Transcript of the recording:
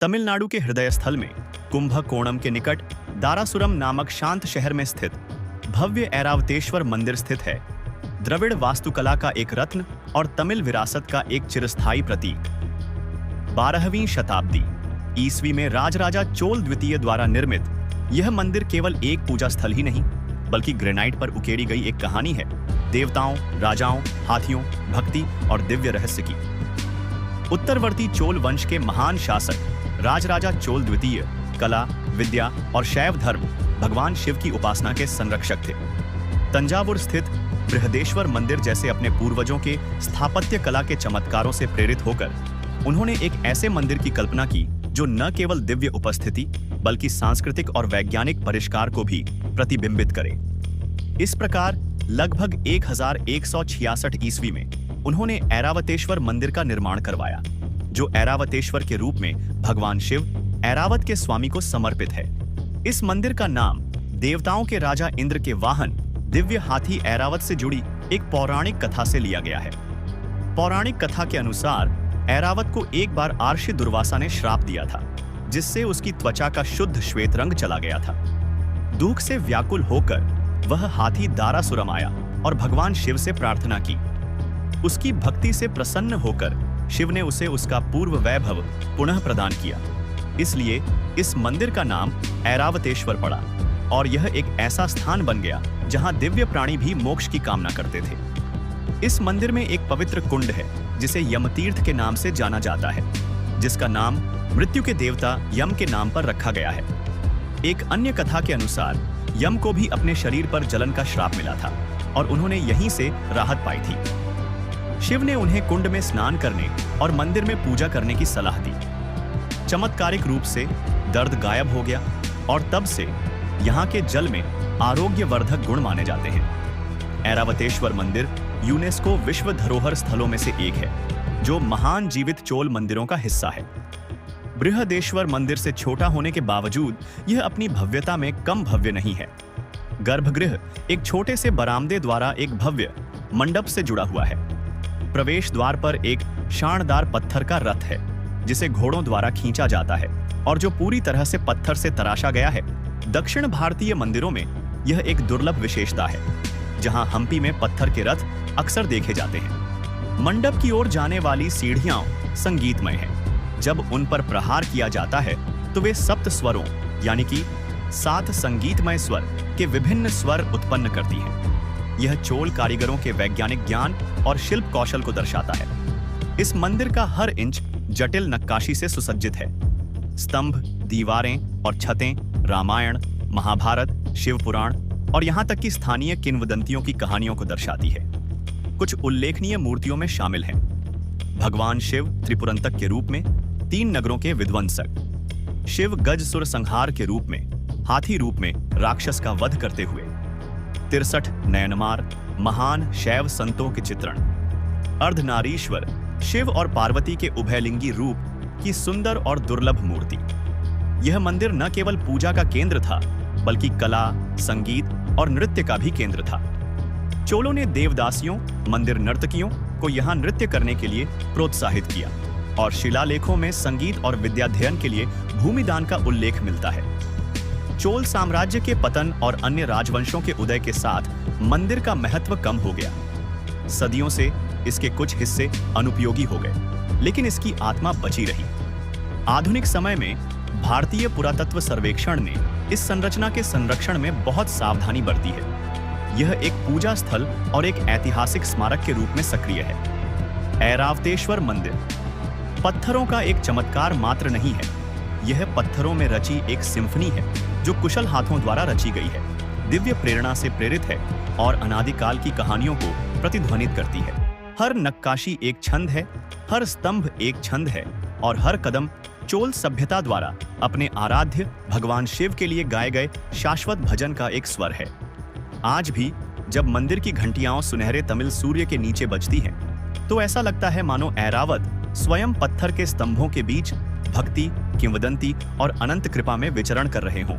तमिलनाडु के हृदय स्थल में कुंभकोणम के निकट दारासुरम नामक शांत शहर में स्थित भव्य ऐरावतेश्वर मंदिर स्थित है। द्रविड़ वास्तुकला का एक रत्न और तमिल विरासत का एक चिरस्थायी प्रतीक। 12वीं शताब्दी ईस्वी में राजराजा चोल द्वितीय द्वारा निर्मित यह मंदिर केवल एक पूजा स्थल ही नहीं बल्कि ग्रेनाइट पर उकेरी गई एक कहानी है, देवताओं, राजाओं, हाथियों, भक्ति और दिव्य रहस्य की। उत्तरवर्ती चोल वंश के महान शासक राजराजा चोल द्वितीय कला, विद्या और शैव धर्म भगवान शिव की उपासना के संरक्षक थे। तंजावुर स्थित बृहदेश्वर मंदिर जैसे अपने पूर्वजों के स्थापत्य कला के चमत्कारों से प्रेरित होकर उन्होंने एक ऐसे मंदिर की कल्पना की जो न केवल दिव्य उपस्थिति बल्कि सांस्कृतिक और वैज्ञानिक परिष्कार को भी प्रतिबिंबित करे। इस प्रकार लगभग 1166 ईस्वी में उन्होंने ऐरावतेश्वर मंदिर का निर्माण करवाया, जो ऐरावतेश्वर के रूप में भगवान शिव ऐरावत के स्वामी को समर्पित है। इस मंदिर का नाम देवताओं के राजा इंद्र के वाहन दिव्य हाथी ऐरावत से जुड़ी एक पौराणिक कथा से लिया गया है। पौराणिक कथा के अनुसार ऐरावत को एक बार आर्षि दुर्वासा ने श्राप दिया था, जिससे उसकी त्वचा का शुद्ध श्वेत रंग चला गया था। दुख से व्याकुल होकर वह हाथी दारासुरम आया और भगवान शिव से प्रार्थना की। उसकी भक्ति से प्रसन्न होकर शिव ने उसे उसका पूर्व वैभव पुनः प्रदान किया। इसलिए इस मंदिर का नाम ऐरावतेश्वर पड़ा और यह एक ऐसा स्थान बन गया जहां दिव्य प्राणी भी मोक्ष की कामना करते थे। इस मंदिर में एक पवित्र कुंड है जिसे यमतीर्थ के नाम से जाना जाता है, जिसका नाम मृत्यु के देवता यम के नाम पर रखा गया है। एक अन्य कथा के अनुसार यम को भी अपने शरीर पर जलन का श्राप मिला था और उन्होंने यहीं से राहत पाई थी। शिव ने उन्हें कुंड में स्नान करने और मंदिर में पूजा करने की सलाह दी। चमत्कारिक रूप से दर्द गायब हो गया और तब से यहाँ के जल में आरोग्यवर्धक गुण माने जाते हैं। ऐरावतेश्वर मंदिर यूनेस्को विश्व धरोहर स्थलों में से एक है, जो महान जीवित चोल मंदिरों का हिस्सा है। बृहदेश्वर मंदिर से छोटा होने के बावजूद यह अपनी भव्यता में कम भव्य नहीं है। गर्भगृह एक छोटे से बरामदे द्वारा एक भव्य मंडप से जुड़ा हुआ है। प्रवेश द्वार पर एक शानदार पत्थर का रथ है, जिसे घोड़ों द्वारा खींचा जाता है और जो पूरी तरह से पत्थर से तराशा गया है। दक्षिण भारतीय मंदिरों में यह एक दुर्लभ विशेषता है, जहां हम्पी में पत्थर के रथ अक्सर देखे जाते हैं। मंडप की ओर जाने वाली सीढ़ियां संगीतमय हैं। जब उन पर प्रहार किया जाता है तो वे सप्त स्वरों यानी कि 7 संगीतमय स्वर के विभिन्न स्वर उत्पन्न करती हैं। यह चोल कारीगरों के वैज्ञानिक ज्ञान और शिल्प कौशल को दर्शाता है। इस मंदिर का हर इंच जटिल नक्काशी से सुसज्जित है। स्तंभ, दीवारें और छतें रामायण, महाभारत, शिव पुराण और यहाँ तक कि स्थानीय किंवदंतियों की कहानियों को दर्शाती है। कुछ उल्लेखनीय मूर्तियों में शामिल हैं भगवान शिव त्रिपुरंतक के रूप में 3 नगरों के विध्वंसक, शिव गजसुर संहार के रूप में हाथी रूप में राक्षस का वध करते हुए, 63 नयनमार महान शैव संतों के चित्रण, अर्धनारीश्वर शिव और पार्वती के उभयलिंगी रूप की सुंदर और दुर्लभ मूर्ति। यह मंदिर न केवल पूजा का केंद्र था बल्कि कला, संगीत और नृत्य का भी केंद्र था। चोलों ने देवदासियों, मंदिर नर्तकियों को यहाँ नृत्य करने के लिए प्रोत्साहित किया और शिलालेखों में संगीत और विद्याध्ययन के लिए भूमिदान का उल्लेख मिलता है। चोल साम्राज्य के पतन और अन्य राजवंशों के उदय के साथ मंदिर का महत्व कम हो गया। सदियों से इसके कुछ हिस्से अनुपयोगी हो गए, लेकिन इसकी आत्मा बची रही। आधुनिक समय में भारतीय पुरातत्व सर्वेक्षण ने इस संरचना के संरक्षण में बहुत सावधानी बरती है। यह एक पूजा स्थल और एक ऐतिहासिक स्मारक के रूप में सक्रिय है। ऐरावतेश्वर मंदिर पत्थरों का एक चमत्कार मात्र नहीं है, यह पत्थरों में रची एक सिम्फनी है जो कुशल हाथों द्वारा रची गई है, दिव्य प्रेरणा से प्रेरित है और अनादिकाल की कहानियों को प्रतिध्वनित करती है। हर नक्काशी एक छंद है, हर स्तंभ एक छंद है और हर कदम चोल सभ्यता द्वारा अपने आराध्य भगवान शिव के लिए गाए गए शाश्वत भजन का एक स्वर है। आज भी जब मंदिर की घंटियां सुनहरे तमिल सूर्य के नीचे बजती हैं, तो ऐसा लगता है मानो ऐरावत स्वयं पत्थर के स्तंभों के बीच भक्ति, किंवदंती और अनंत कृपा में विचरण कर रहे हों।